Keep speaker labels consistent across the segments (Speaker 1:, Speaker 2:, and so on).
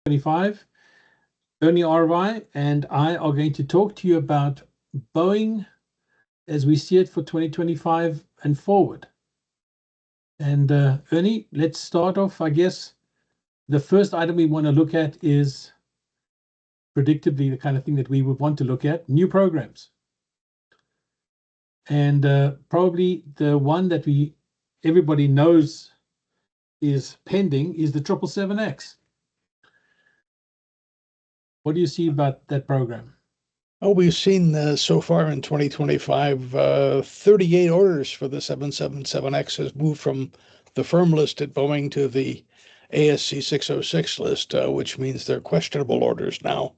Speaker 1: 2025. Ernie RY and I are going to talk to you about Boeing as we see it for 2025 and forward. And Ernie, let's start off. I guess the first item we want to look at is predictably the kind of thing that we would want to look at, new programs. And probably the one that everybody knows is pending is the 777X. What do you see about that program?
Speaker 2: Oh, we've seen so far in 2025, 38 orders for the 777X has moved from the firm list at Boeing to the ASC 606 list, which means they're questionable orders now,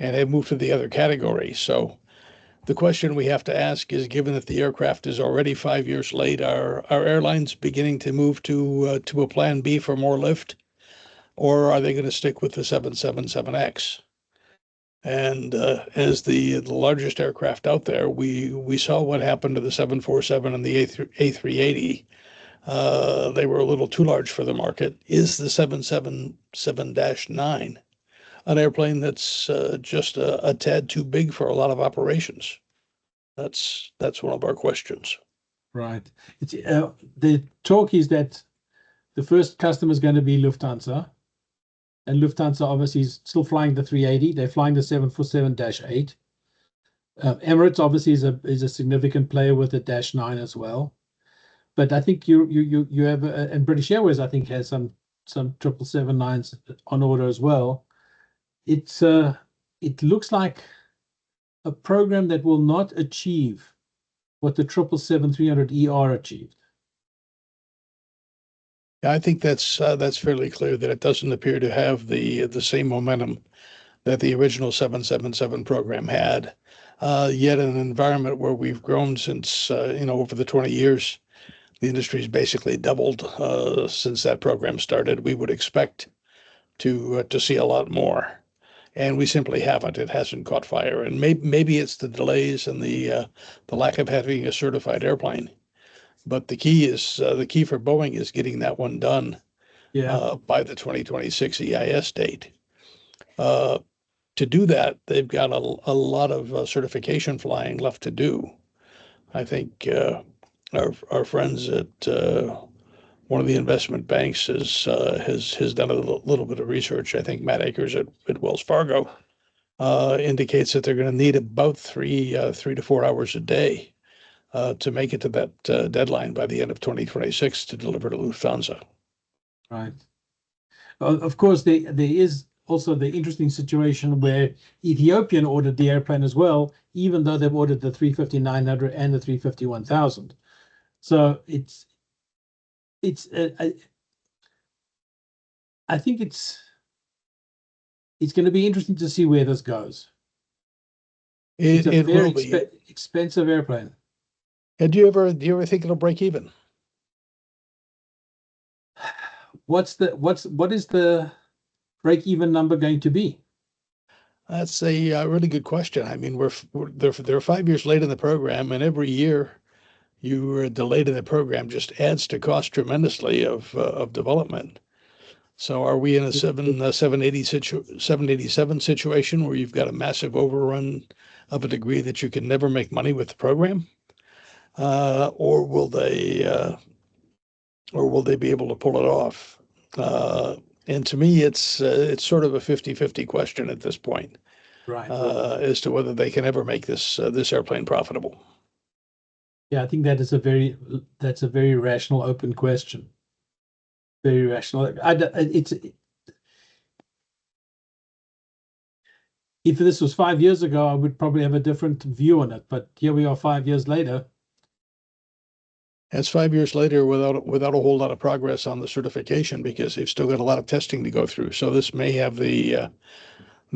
Speaker 2: and have moved to the other category. So the question we have to ask is, given that the aircraft is already 5 years late, are airlines beginning to move to a plan B for more lift, or are they going to stick with the 777X? And as the largest aircraft out there, we saw what happened to the 747 and the A380. They were a little too large for the market. Is the 777-9 an airplane that's just a tad too big for a lot of operations? That's one of our questions.
Speaker 1: Right. It's the talk is that the first customer is going to be Lufthansa, and Lufthansa obviously is still flying the 380. They're flying the 747-8. Emirates obviously is a significant player with the -9 as well. But I think you have and British Airways I think has some 777-9s on order as well. It looks like a program that will not achieve what the 777-300ER achieved.
Speaker 2: Yeah, I think that's fairly clear that it doesn't appear to have the same momentum that the original 777 program had. Yet in an environment where we've grown since over the 20 years, the industry's basically doubled since that program started. We would expect to see a lot more, and we simply haven't. It hasn't caught fire, and maybe it's the delays and the lack of having a certified airplane. But the key for Boeing is getting that one done by the 2026 EIS date. To do that, they've got a lot of certification flying left to do. I think our friends at one of the investment banks has done a little bit of research. I think Matt Akers at Wells Fargo indicates that they're going to need about 3 to 4 hours a day to make it to that deadline by the end of 2026 to deliver to Lufthansa.
Speaker 1: Right. Of course, there is also the interesting situation where Ethiopian ordered the airplane as well, even though they've ordered the 350-900 and the 350-1000. So I think it's going to be interesting to see where this goes. It's a very expensive airplane.
Speaker 2: And do you ever think it'll break even?
Speaker 1: What is the break-even number going to be?
Speaker 2: That's a really good question. I mean, they're 5 years late in the program, and every year you are delayed in the program just adds to cost tremendously of development. So are we in a 787 situation where you've got a massive overrun of a degree that you can never make money with the program? Or will they be able to pull it off? And to me, it's sort of a 50-50 question at this point,
Speaker 1: right?
Speaker 2: As to whether they can ever make this airplane profitable.
Speaker 1: Yeah, I think that's a very rational, open question. Very rational. If this was 5 years ago, I would probably have a different view on it. But here we are 5 years later.
Speaker 2: That's 5 years later without a whole lot of progress on the certification because they've still got a lot of testing to go through. So this may have the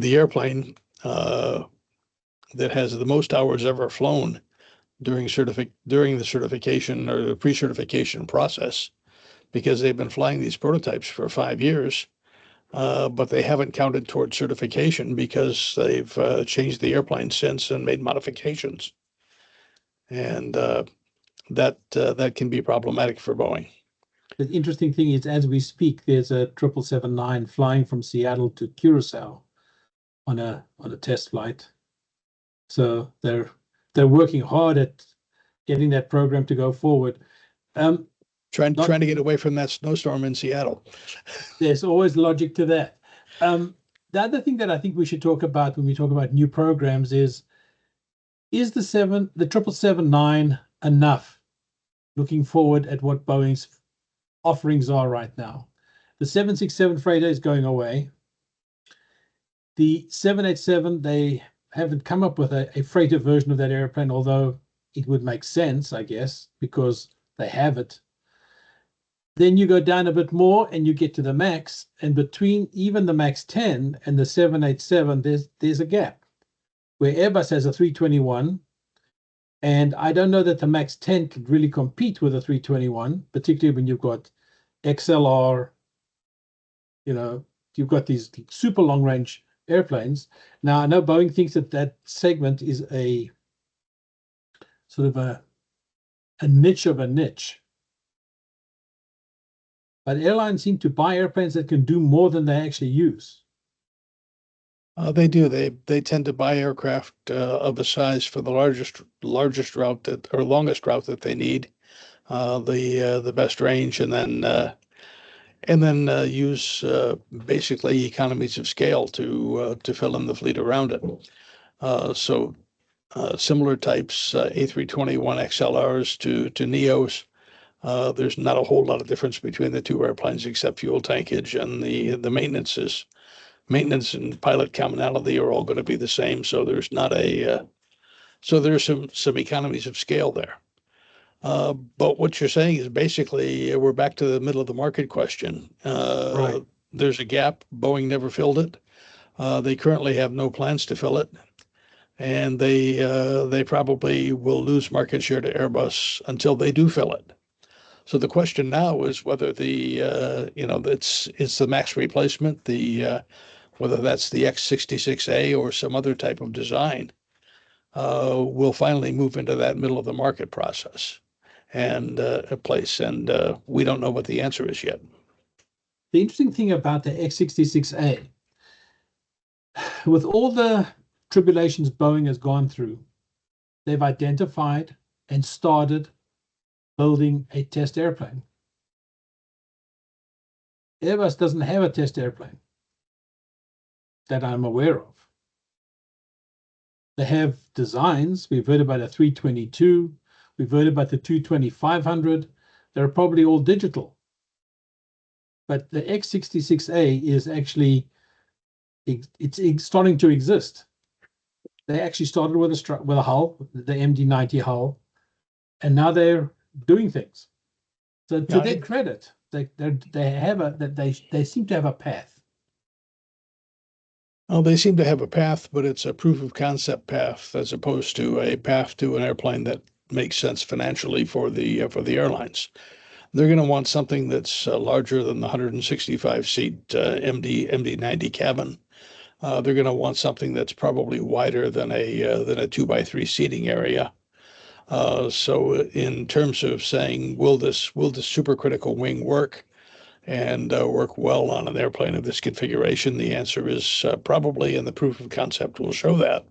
Speaker 2: airplane that has the most hours ever flown during the certification or the pre-certification process, because they've been flying these prototypes for 5 years, but they haven't counted towards certification because they've changed the airplane since and made modifications, and that can be problematic for Boeing.
Speaker 1: The interesting thing is, as we speak, there's a 777-9 flying from Seattle to Curacao on a test flight. So they're working hard at getting that program to go forward.
Speaker 2: Trying to get away from that snowstorm in Seattle.
Speaker 1: There's always logic to that. The other thing that I think we should talk about when we talk about new programs is the 777-9 enough looking forward at what Boeing's offerings are right now? The 767 freighter is going away. The 787, they haven't come up with a freighter version of that airplane, although it would make sense, I guess, because they have it. Then you go down a bit more and you get to the MAX, and between even the MAX 10 and the 787, there's a gap where Airbus has a 321, and I don't know that the MAX 10 could really compete with a 321, particularly when you've got XLR, you've got these super long range airplanes. Now, I know Boeing thinks that segment is a sort of a niche of a niche. But airlines seem to buy airplanes that can do more than they actually use.
Speaker 2: They do. They tend to buy aircraft of a size for the largest route or longest route that they need, the best range, and then use basically economies of scale to fill in the fleet around it. So similar types, A321 XLRs to Neos. There's not a whole lot of difference between the two airplanes except fuel tankage, and the maintenance and pilot commonality are all going to be the same. So there's some economies of scale there. But what you're saying is basically we're back to the middle of the market question.
Speaker 1: Right.
Speaker 2: There's a gap. Boeing never filled it. They currently have no plans to fill it, and they probably will lose market share to Airbus until they do fill it. So the question now is whether it's the MAX replacement, whether that's the X66A or some other type of design, will finally move into that middle of the market process and a place. And we don't know what the answer is yet.
Speaker 1: The interesting thing about the X66A, with all the tribulations Boeing has gone through, they've identified and started building a test airplane. Airbus doesn't have a test airplane that I'm aware of. They have designs. We've heard about a 322. We've heard about the 220-500. They're probably all digital. But the X66A is actually, it's starting to exist. They actually started with a hull, the MD-90 hull, and now they're doing things. So to their credit, they seem to have a path.
Speaker 2: Well, they seem to have a path, but it's a proof of concept path as opposed to a path to an airplane that makes sense financially for the airlines. They're going to want something that's larger than the 165 seat MD-90 cabin. They're going to want something that's probably wider than a 2x3 seating area. So in terms of saying, will this supercritical wing work and work well on an airplane of this configuration? The answer is probably, and the proof of concept will show that,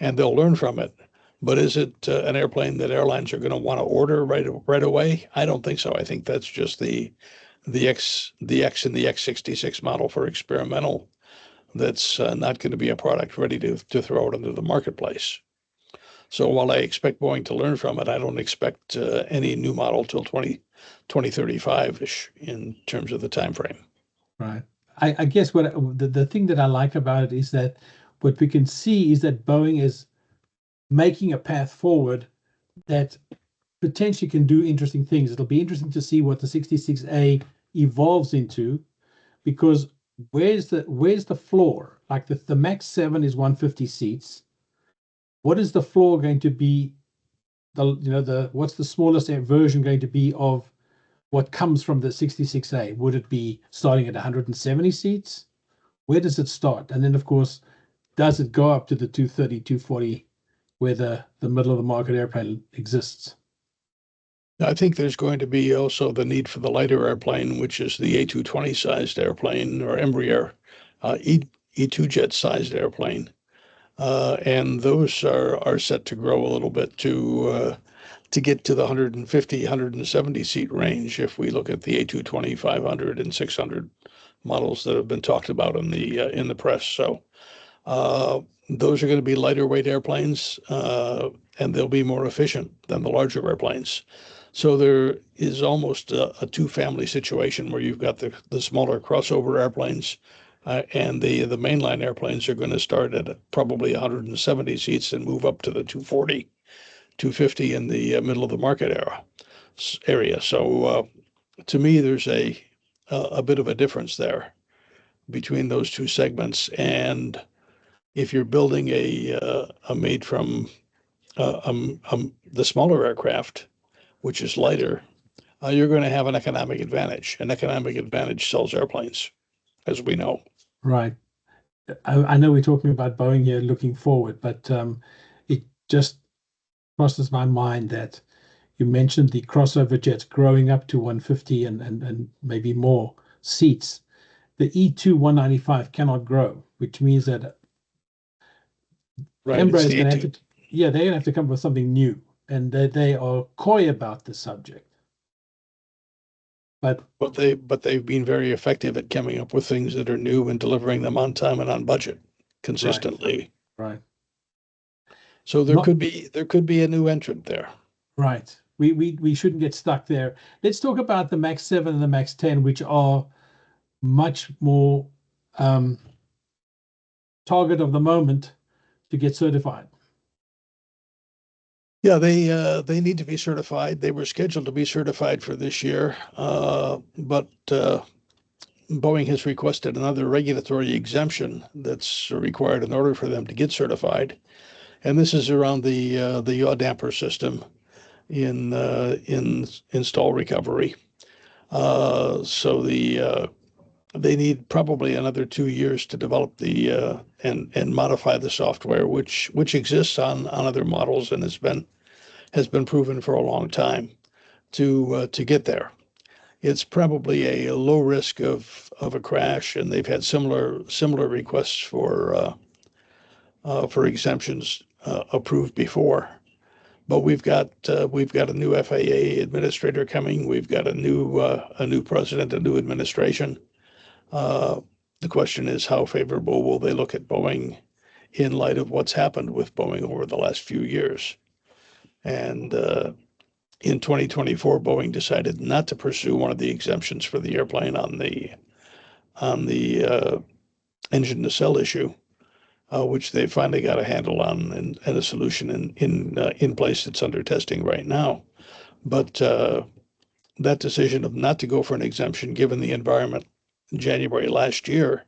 Speaker 2: and they'll learn from it. But is it an airplane that airlines are going to want to order right away? I don't think so. I think that's just the X and the X66 model for experimental. That's not going to be a product ready to throw it into the marketplace. So while I expect Boeing to learn from it, I don't expect any new model till 2035-ish in terms of the time frame.
Speaker 1: Right. I guess what the thing that I like about it is that what we can see is that Boeing is making a path forward that potentially can do interesting things. It'll be interesting to see what the 66A evolves into, because where's the floor? Like the MAX 7 is 150 seats. What is the floor going to be? What's the smallest version going to be of what comes from the 66A? Would it be starting at 170 seats? Where does it start? And then, of course, does it go up to the 230, 240, where the middle of the market airplane exists?
Speaker 2: I think there's going to be also the need for the lighter airplane, which is the A220 sized airplane or Embraer E2 jet sized airplane. And those are set to grow a little bit to get to the 150, 170 seat range if we look at the A220, 500, and 600 models that have been talked about in the press. So uh, those are going to be lighter weight airplanes, and they'll be more efficient than the larger airplanes. So there is almost a two-family situation where you've got the smaller crossover airplanes, and the mainline airplanes are going to start at probably 170 seats and move up to the 240, 250 in the middle of the market area. So to me, there's a bit of a difference there between those two segments. And if you're building a made from the smaller aircraft, which is lighter, you're going to have an economic advantage. An economic advantage sells airplanes, as we know.
Speaker 1: Right. I know we're talking about Boeing here looking forward, but it just crosses my mind that you mentioned the crossover jets growing up to 150 and maybe more seats. The E2 195 cannot grow, which means that
Speaker 2: Right.
Speaker 1: Embraer
Speaker 2: It's
Speaker 1: is
Speaker 2: the
Speaker 1: going to have
Speaker 2: A2.
Speaker 1: to, yeah, they're going to have to come up with something new, and they are coy about the subject. But
Speaker 2: But they've been very effective at coming up with things that are new and delivering them on time and on budget
Speaker 1: right,
Speaker 2: consistently.
Speaker 1: right,
Speaker 2: So
Speaker 1: not
Speaker 2: there could be a new entrant there.
Speaker 1: right. We shouldn't get stuck there. Let's talk about the Max 7 and the Max 10, which are much more um, target of the moment to get certified.
Speaker 2: Yeah, they need to be certified. They were scheduled to be certified for this year, but Boeing has requested another regulatory exemption that's required in order for them to get certified, and this is around the yaw damper system in install recovery. So they need probably another 2 years to develop and modify the software, which exists on other models and has been proven for a long time to get there. It's probably a low risk of a crash, and they've had similar requests for exemptions approved before. But we've got a new FAA administrator coming. We've got a new president, a new administration. Uh, the question is, how favorable will they look at Boeing in light of what's happened with Boeing over the last few years? And in 2024, Boeing decided not to pursue one of the exemptions for the airplane on the engine nacelle issue, which they finally got a handle on and a solution in place that's under testing right now. But that decision of not to go for an exemption, given the environment in January last year,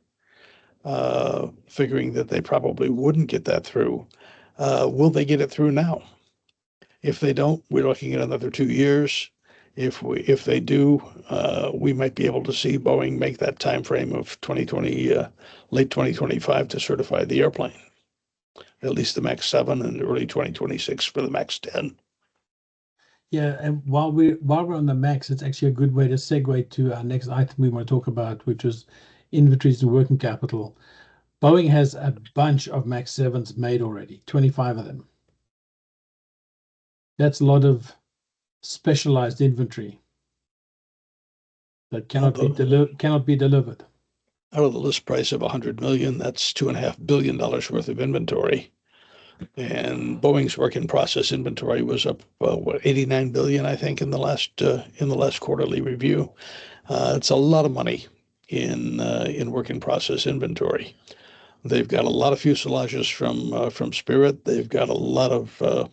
Speaker 2: figuring that they probably wouldn't get that through, will they get it through now? If they don't, we're looking at another 2 years. If they do, we might be able to see Boeing make that time frame of 2020, late 2025 to certify the airplane, at least the Max 7 and early 2026 for the Max 10.
Speaker 1: Yeah, and while we're on the Max, it's actually a good way to segue to our next item we want to talk about, which is inventories and working capital. Boeing has a bunch of Max 7s made already, 25 of them. That's a lot of specialized inventory that cannot be delivered.
Speaker 2: Out of the list price of 100 million, that's $2.5 billion worth of inventory. And Boeing's work in process inventory was up, 89 billion, I think, in the last quarterly review. It's a lot of money in work in process inventory. They've got a lot of fuselages from Spirit. They've got a lot of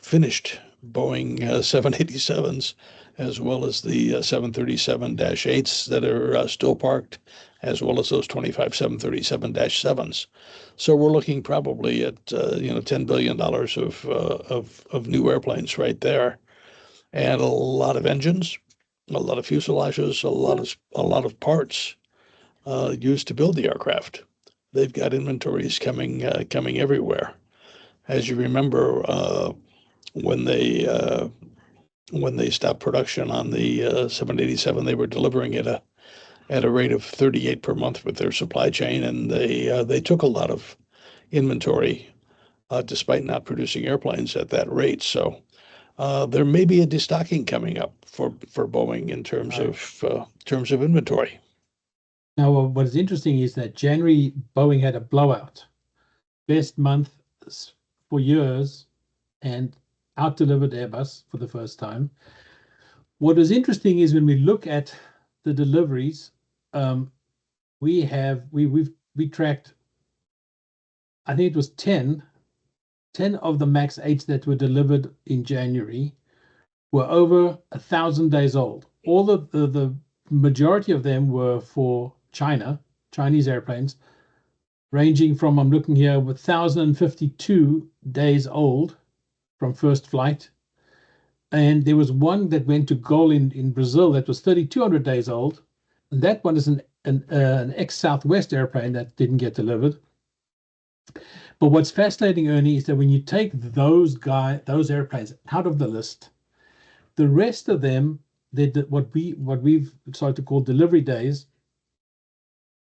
Speaker 2: finished Boeing 787s, as well as the 737-8s that are still parked, as well as those 25 737-7s. So we're looking probably at $10 billion of new airplanes right there, and a lot of engines, a lot of fuselages, a lot of parts used to build the aircraft. They've got inventories coming everywhere. As you remember, when they when they stopped production on the 787, they were delivering at a rate of 38 per month with their supply chain, and they took a lot of inventory despite not producing airplanes at that rate. So there may be a destocking coming up for Boeing in terms of inventory.
Speaker 1: Now, what is interesting is that January, Boeing had a blowout, best month for years, and out-delivered Airbus for the first time. What is interesting is when we look at the deliveries, we tracked, I think it was 10 of the MAX 8s that were delivered in January were over 1,000 days old. All the majority of them were for Chinese airplanes, ranging from, I'm looking here, 1,052 days old from first flight. And there was one that went to Gol in Brazil that was 3,200 days old. And that one is an ex-Southwest airplane that didn't get delivered. But what's fascinating, Ernie, is that when you take those airplanes out of the list, the rest of them, what we've started to call delivery days,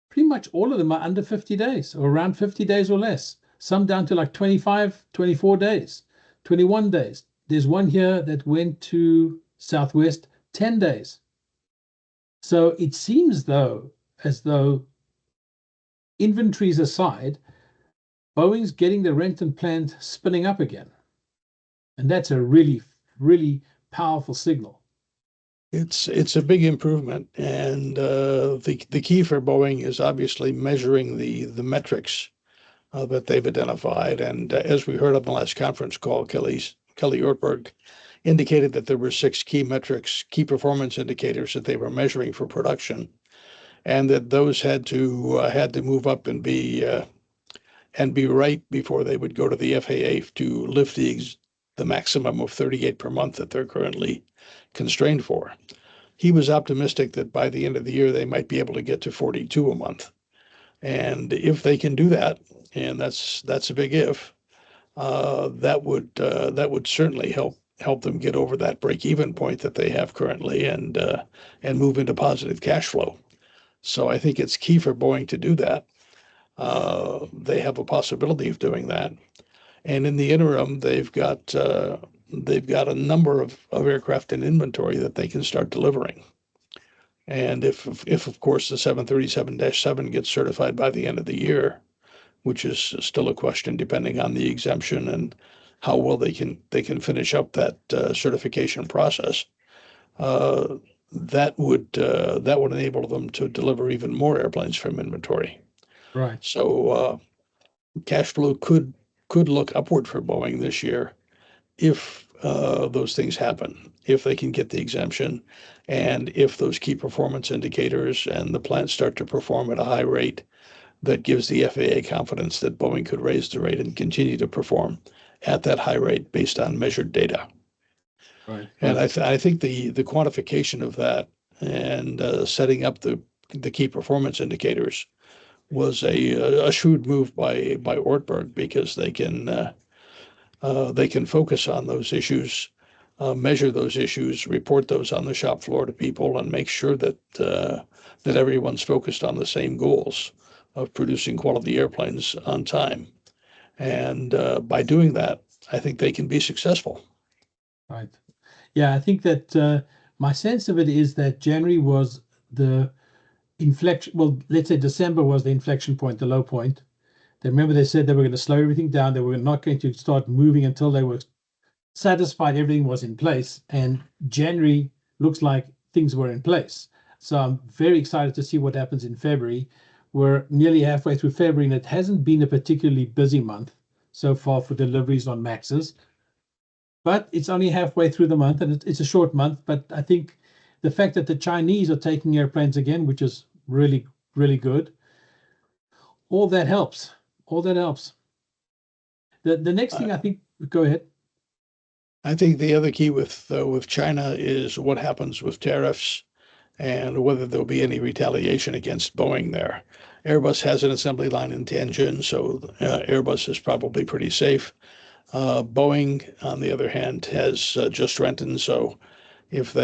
Speaker 1: pretty much all of them are under 50 days or around 50 days or less. Some down to like 25, 24 days, 21 days. There's one here that went to Southwest 10 days. So it seems as though inventories aside, Boeing's getting the Renton plant spinning up again. And that's a really, really powerful signal.
Speaker 2: It's a big improvement, and the key for Boeing is obviously measuring the metrics that they've identified. And as we heard on the last conference call, Kelly Ortberg indicated that there were 6 key metrics, key performance indicators that they were measuring for production, and that those had to move up and be right before they would go to the FAA to lift the maximum of 38 per month that they're currently constrained for. He was optimistic that by the end of the year they might be able to get to 42 a month, and if they can do that, and that's a big if, that would certainly help them get over that break-even point that they have currently and move into positive cash flow. So I think it's key for Boeing to do that. They have a possibility of doing that, and in the interim, they've got a number of aircraft in inventory that they can start delivering. And if of course the 737-7 gets certified by the end of the year, which is still a question depending on the exemption and how well they can finish up that certification process, that would enable them to deliver even more airplanes from inventory.
Speaker 1: Right.
Speaker 2: So cash flow could look upward for Boeing this year if those things happen, if they can get the exemption, and if those key performance indicators and the plants start to perform at a high rate that gives the FAA confidence that Boeing could raise the rate and continue to perform at that high rate based on measured data.
Speaker 1: Right.
Speaker 2: And I think the quantification of that and setting up the key performance indicators was a shrewd move by Ortberg, because they can focus on those issues, measure those issues, report those on the shop floor to people, and make sure that everyone's focused on the same goals of producing quality airplanes on time. And by doing that, I think they can be successful.
Speaker 1: Right. Yeah, I think that my sense of it is that January was the inflection. Well, let's say December was the inflection point, the low point. Remember, they said they were going to slow everything down. They were not going to start moving until they were satisfied everything was in place. And January looks like things were in place. So I'm very excited to see what happens in February. We're nearly halfway through February, and it hasn't been a particularly busy month so far for deliveries on Maxes. But it's only halfway through the month, and it's a short month. But I think the fact that the Chinese are taking airplanes again, which is really, really good, all that helps. All that helps. The next thing I think, go ahead.
Speaker 2: I think the other key with China is what happens with tariffs and whether there'll be any retaliation against Boeing there. Airbus has an assembly line in Tianjin, so Airbus is probably pretty safe. Boeing, on the other hand, has just Renton, so if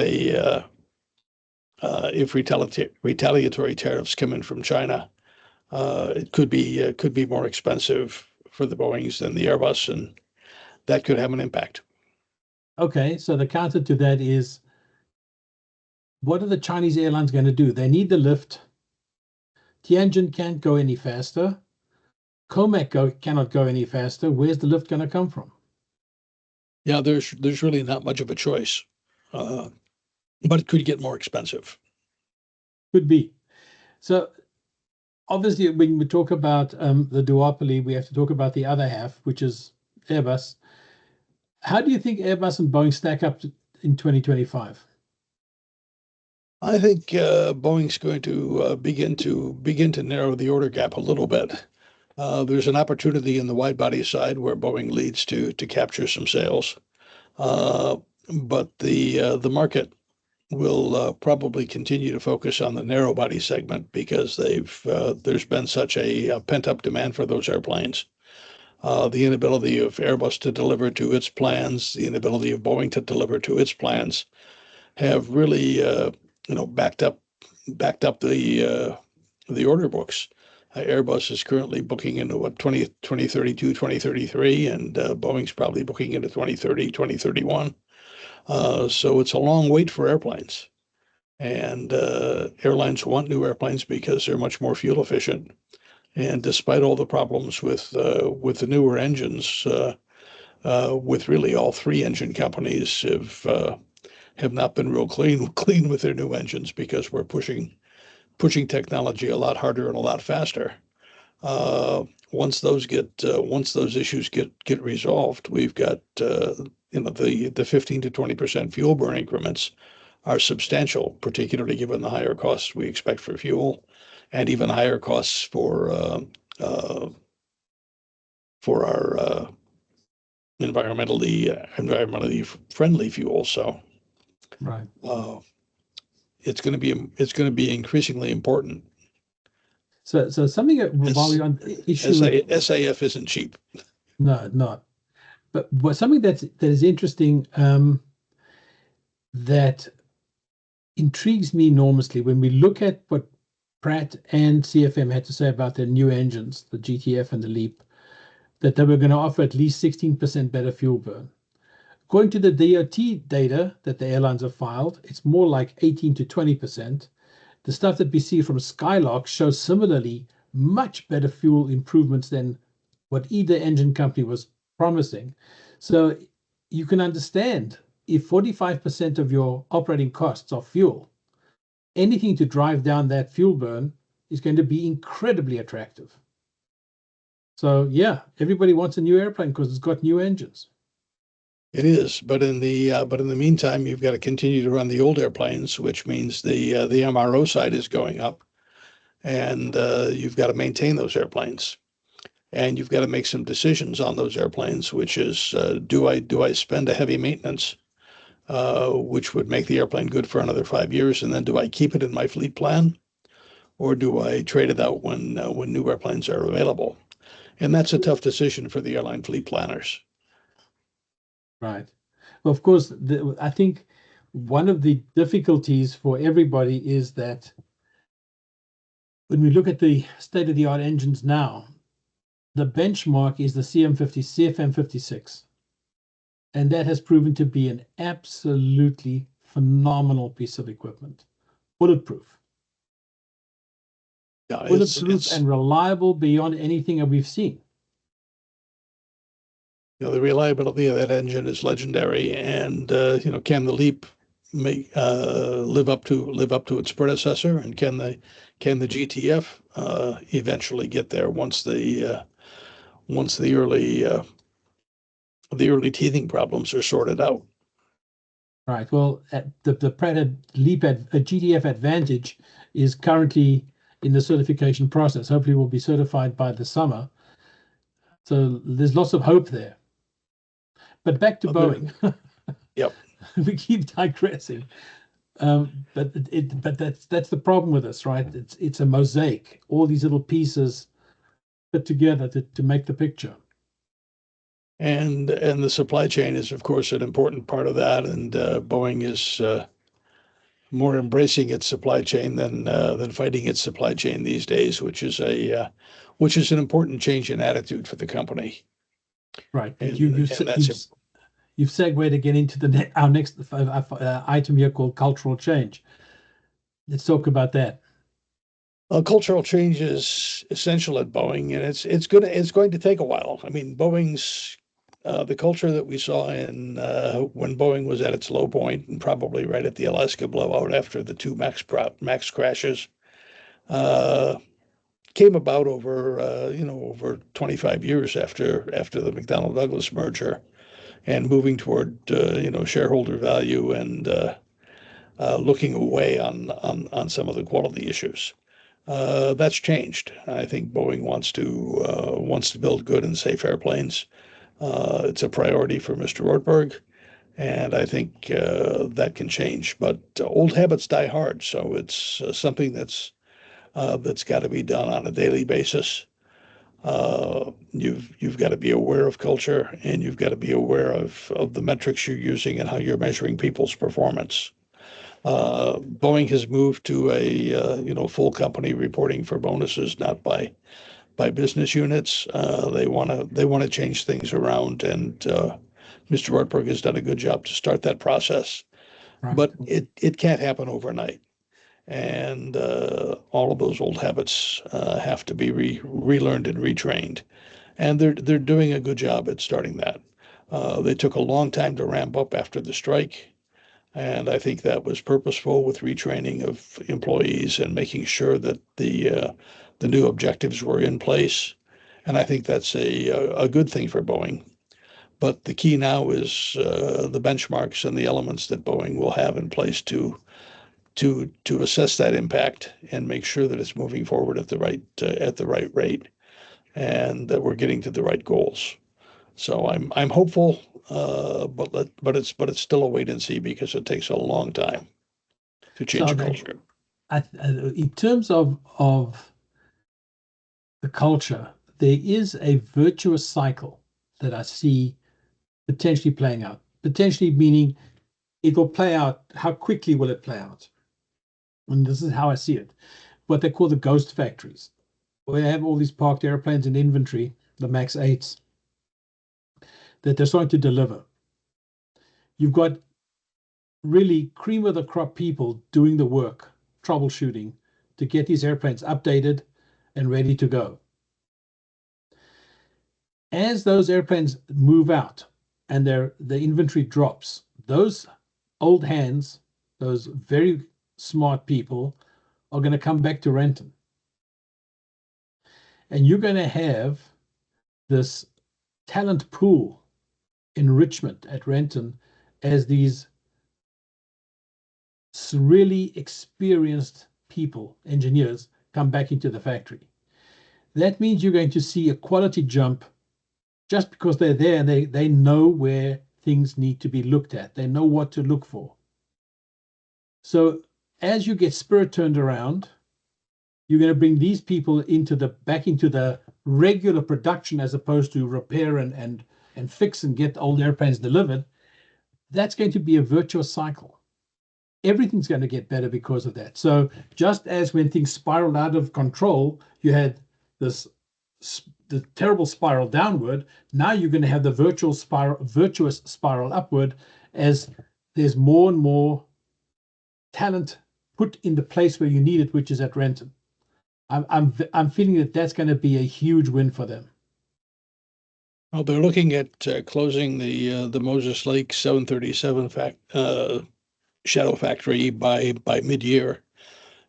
Speaker 2: retaliatory tariffs come in from China, it could be more expensive for the Boeings than the Airbus, and that could have an impact.
Speaker 1: Okay, so the counter to that is, what are the Chinese airlines going to do? They need the lift. Tianjin can't go any faster. Comac cannot go any faster. Where's the lift going to come from?
Speaker 2: Yeah, there's really not much of a choice, but it could get more expensive.
Speaker 1: Could be. So obviously, when we talk about the duopoly, we have to talk about the other half, which is Airbus. How do you think Airbus and Boeing stack up in 2025?
Speaker 2: I think Boeing's going to begin to narrow the order gap a little bit. There's an opportunity in the wide body side where Boeing leads to capture some sales, but the market will probably continue to focus on the narrow body segment because there's been such a pent up demand for those airplanes. The inability of Airbus to deliver to its plans, the inability of Boeing to deliver to its plans, have really backed up the order books. Airbus is currently booking into 2032, 2033, and Boeing's probably booking into 2030, 2031. So it's a long wait for airplanes. And airlines want new airplanes because they're much more fuel efficient. And despite all the problems with the newer engines, with really all three engine companies have not been real clean with their new engines because we're pushing technology a lot harder and a lot faster. Once those issues get resolved, we've got the 15 to 20% fuel burn increments are substantial, particularly given the higher costs we expect for fuel, and even higher costs for our environmentally friendly fuel. So,
Speaker 1: right,
Speaker 2: it's going to be increasingly important.
Speaker 1: So something while we're on issue
Speaker 2: SAF isn't cheap.
Speaker 1: No, not. But something that is interesting, that intrigues me enormously when we look at what Pratt and CFM had to say about their new engines, the GTF and the LEAP, that they were going to offer at least 16% better fuel burn. According to the DOT data that the airlines have filed, it's more like 18 to 20%. The stuff that we see from Skylark shows similarly much better fuel improvements than what either engine company was promising. So you can understand, if 45% of your operating costs are fuel, anything to drive down that fuel burn is going to be incredibly attractive. So yeah, everybody wants a new airplane because it's got new engines.
Speaker 2: It is, but in the meantime, you've got to continue to run the old airplanes, which means the MRO side is going up, and you've got to maintain those airplanes, and you've got to make some decisions on those airplanes, which is do I spend a heavy maintenance, which would make the airplane good for another 5 years, and then do I keep it in my fleet plan, or do I trade it out when new airplanes are available? And that's a tough decision for the airline fleet planners.
Speaker 1: Right. Well, of course, I think one of the difficulties for everybody is that when we look at the state-of-the-art engines now, the benchmark is the CFM56, and that has proven to be an absolutely phenomenal piece of equipment. Bulletproof.
Speaker 2: Yeah,
Speaker 1: Bulletproof and reliable beyond anything that we've seen.
Speaker 2: The reliability of that engine is legendary, and can the LEAP live up to its predecessor, and can the GTF eventually get there once the early teething problems are sorted out?
Speaker 1: Right. Well, the Pratt LEAP GTF Advantage is currently in the certification process. Hopefully, will be certified by the summer. So there's lots of hope there. But back to Boeing.
Speaker 2: Yep.
Speaker 1: We keep digressing. But that's the problem with this, right? It's a mosaic. All these little pieces put together to make the picture.
Speaker 2: And the supply chain is, of course, an important part of that. And Boeing is more embracing its supply chain than fighting its supply chain these days, which is an important change in attitude for the company.
Speaker 1: Right. But
Speaker 2: And that's
Speaker 1: you've segued again into our next item here called cultural change. Let's talk about that.
Speaker 2: cultural change is essential at Boeing, and it's going to take a while. I mean, Boeing's the culture that we saw in when Boeing was at its low point, and probably right at the Alaska blowout after the two Max crashes, uh, came about over 25 years after the McDonnell Douglas merger, and moving toward shareholder value and looking away on some of the quality issues. That's changed. I think Boeing wants to build good and safe airplanes. It's a priority for Mr. Ortberg, and I think that can change. But old habits die hard, so it's something that's got to be done on a daily basis. You've got to be aware of culture, and you've got to be aware of the metrics you're using and how you're measuring people's performance. Boeing has moved to a full company reporting for bonuses, not by business units. They want to change things around, and Mr. Ortberg has done a good job to start that process.
Speaker 1: Right.
Speaker 2: But it can't happen overnight, and all of those old habits have to be relearned and retrained. And they're doing a good job at starting that. They took a long time to ramp up after the strike. And I think that was purposeful with retraining of employees and making sure that the new objectives were in place. And I think that's a good thing for Boeing. But the key now is the benchmarks and the elements that Boeing will have in place to assess that impact and make sure that it's moving forward at the right rate, and that we're getting to the right goals. So I'm hopeful, but it's still a wait and see because it takes a long time to change
Speaker 1: So
Speaker 2: a culture.
Speaker 1: in terms of the culture, there is a virtuous cycle that I see potentially playing out. Potentially meaning it will play out. How quickly will it play out? And this is how I see it. What they call the ghost factories, where they have all these parked airplanes in inventory, the Max 8s, that they're starting to deliver. You've got really cream of the crop people doing the work, troubleshooting to get these airplanes updated and ready to go. As those airplanes move out and the inventory drops, those old hands, those very smart people, are going to come back to Renton. And you're going to have this talent pool enrichment at Renton as these really experienced people, engineers, come back into the factory. That means you're going to see a quality jump just because they're there and they know where things need to be looked at. They know what to look for. So as you get Spirit turned around, you're going to bring these people back into the regular production as opposed to repair and fix and get old airplanes delivered. That's going to be a virtuous cycle. Everything's going to get better because of that. So just as when things spiraled out of control, you had the terrible spiral downward. Now you're going to have the virtuous spiral upward as there's more and more talent put in the place where you need it, which is at Renton. I'm feeling that that's going to be a huge win for them.
Speaker 2: Well, they're looking at closing the Moses Lake 737 shadow factory by mid-year,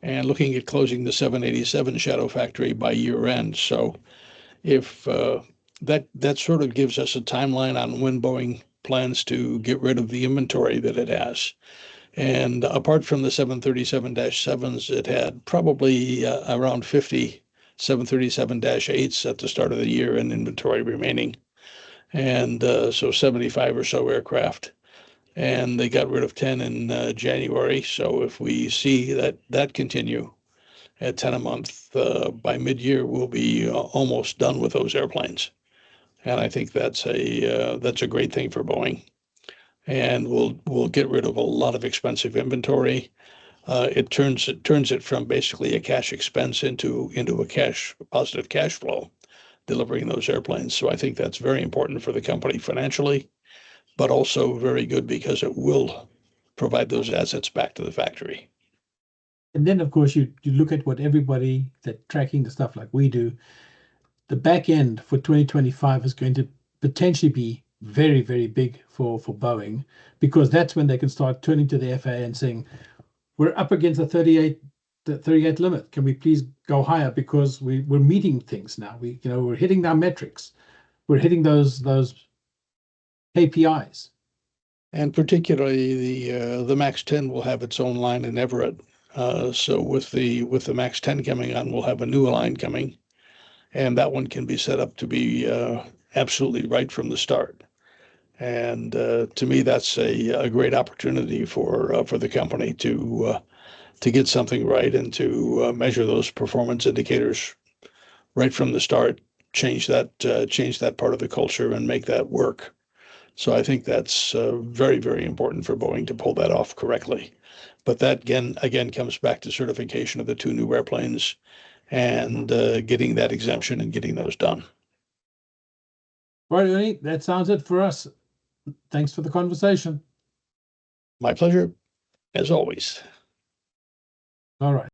Speaker 2: and looking at closing the 787 shadow factory by year end. So if that sort of gives us a timeline on when Boeing plans to get rid of the inventory that it has. And apart from the 737-7s, it had probably around 50 737-8s at the start of the year in inventory remaining. And so 75 or so aircraft. And they got rid of 10 in January. So if we see that continue at 10 a month, by mid-year, we'll be almost done with those airplanes. And I think that's a great thing for Boeing. And we'll get rid of a lot of expensive inventory. It turns it from basically a cash expense into a positive cash flow, delivering those airplanes. So I think that's very important for the company financially, but also very good because it will provide those assets back to the factory.
Speaker 1: And then, of course, you look at what everybody that tracking the stuff like we do, the back end for 2025 is going to potentially be very, very big for Boeing, because that's when they can start turning to the FAA and saying, we're up against the 38 limit. Can we please go higher? Because we're meeting things now. We're hitting our metrics. We're hitting those KPIs.
Speaker 2: And particularly the MAX 10 will have its own line in Everett. So with the MAX 10 coming on, we'll have a new line coming, and that one can be set up to be absolutely right from the start. And to me, that's a great opportunity for the company to get something right and to measure those performance indicators right from the start. Change that part of the culture and make that work. So I think that's very, very important for Boeing to pull that off correctly. But that again comes back to certification of the 2 new airplanes and getting that exemption and getting those done.
Speaker 1: Right, Ernie, that sounds it for us. Thanks for the conversation.
Speaker 2: My pleasure, as always.
Speaker 1: All right.